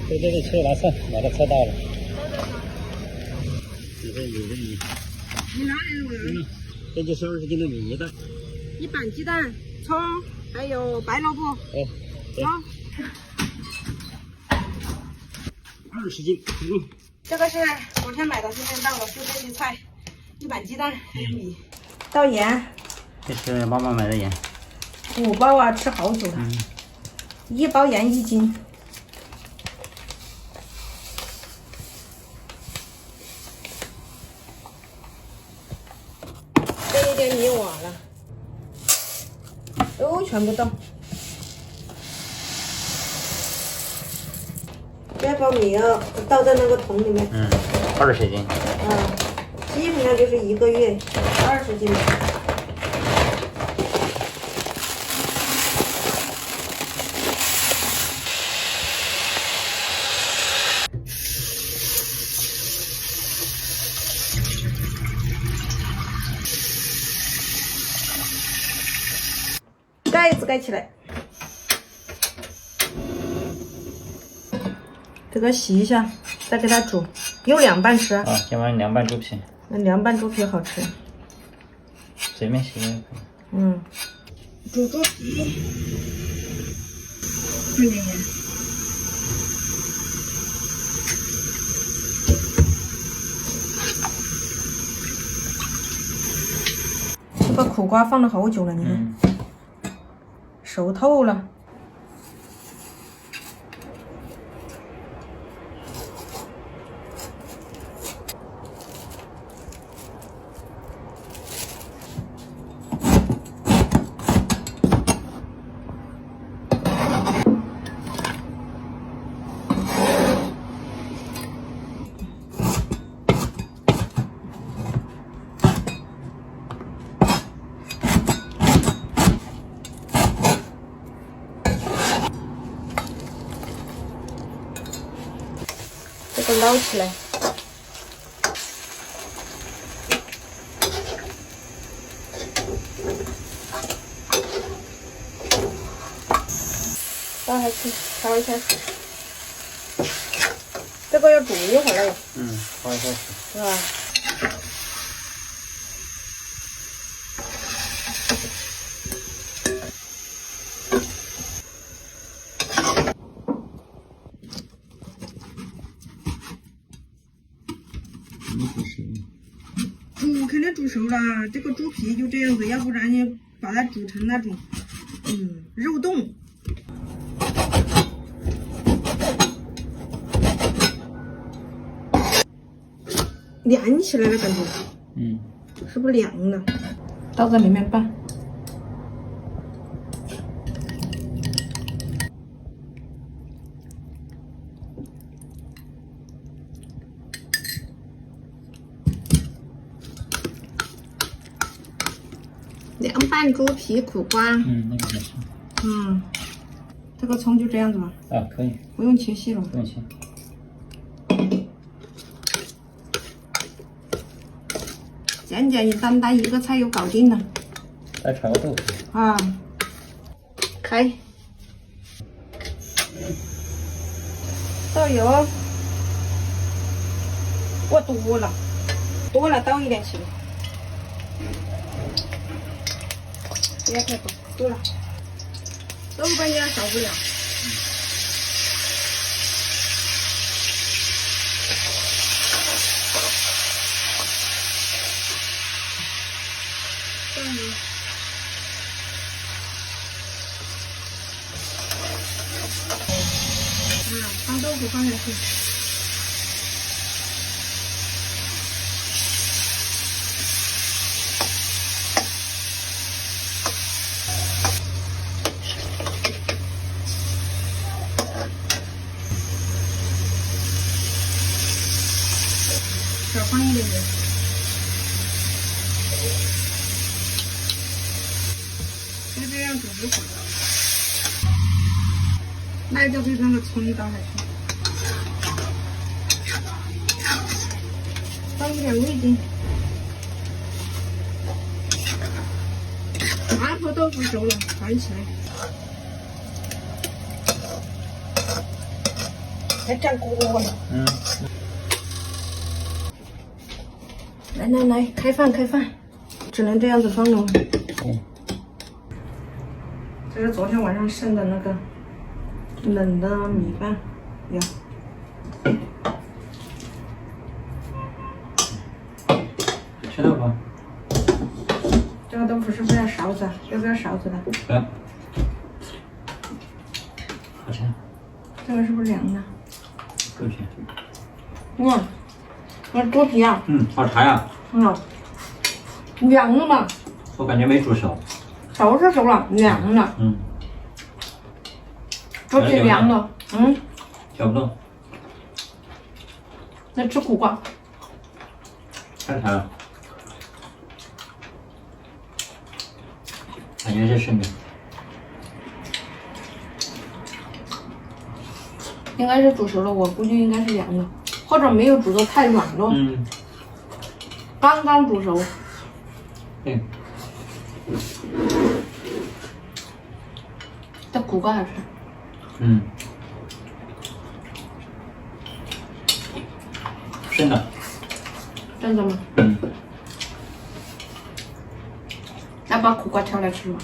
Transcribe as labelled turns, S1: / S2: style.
S1: 对，车拿上，把它车到了。有个米。
S2: 你哪里的？
S1: 这就是20斤的米一袋。
S2: 一板鸡蛋、葱，还有白萝卜。好。
S1: 20斤。
S2: 这个是昨天买的，今天到了，就这些菜，一板鸡蛋，还有米，倒盐。
S1: 这是妈妈买的盐。
S2: 5包啊，吃好久了。1包盐1斤。这一点米瓦了，都全部倒。这包米要倒在那个桶里面。
S1: 20斤。
S2: 基本上就是1个月20斤。盖子盖起来，这个洗一下，再给它煮，用凉拌吃。
S1: 今晚凉拌猪皮。
S2: 那凉拌猪皮好吃。
S1: 随便洗也可以。
S2: 煮猪皮，放点盐。这个苦瓜放了好久了，你看。熟透了，这个捞起来，倒下去焯一下水。这个要煮一会儿嘞。
S1: 焯一下水。
S2: 是吧？肯定煮熟了，这个猪皮就这样子，要不然你把它煮成那种，肉冻。凉起来了感觉，是不是凉了？倒在里面拌。凉拌猪皮苦瓜。
S1: 那个也是。
S2: 这个葱就这样子吗？
S1: 可以。
S2: 不用切细了。
S1: 不用切。
S2: 简简单单一个菜就搞定了。
S1: 再炒个豆腐。
S2: 开。倒油。过多了倒一点行。不要太多，够了。豆瓣酱少不了。放豆腐放下去。少放一点点。就这样煮一会儿。辣椒配那个葱倒下去，放一点味精。麻婆豆腐熟了，盘起来。还粘锅了。
S1: 嗯。
S2: 来，开饭，只能这样子放了。
S1: 嗯。
S2: 这是昨天晚上剩的那个冷的米饭，有。
S1: 吃豆腐。
S2: 这个豆腐是不是要勺子？要不要勺子的？
S1: 来。好吃。
S2: 这个是不是凉的？
S1: 猪皮。
S2: 哇，这猪皮啊。
S1: 好柴啊。
S2: 凉了嘛？
S1: 我感觉没煮熟。
S2: 熟是熟了，凉了。猪皮凉了。
S1: 嚼不动。
S2: 那吃苦瓜。
S1: 太柴了。感觉是生的。
S2: 应该是煮熟了，我估计应该是凉的，或者没有煮得太软了。刚刚煮熟。
S1: 对。
S2: 这苦瓜好吃。
S1: 真的。
S2: 真的吗？要把苦瓜挑来吃吗？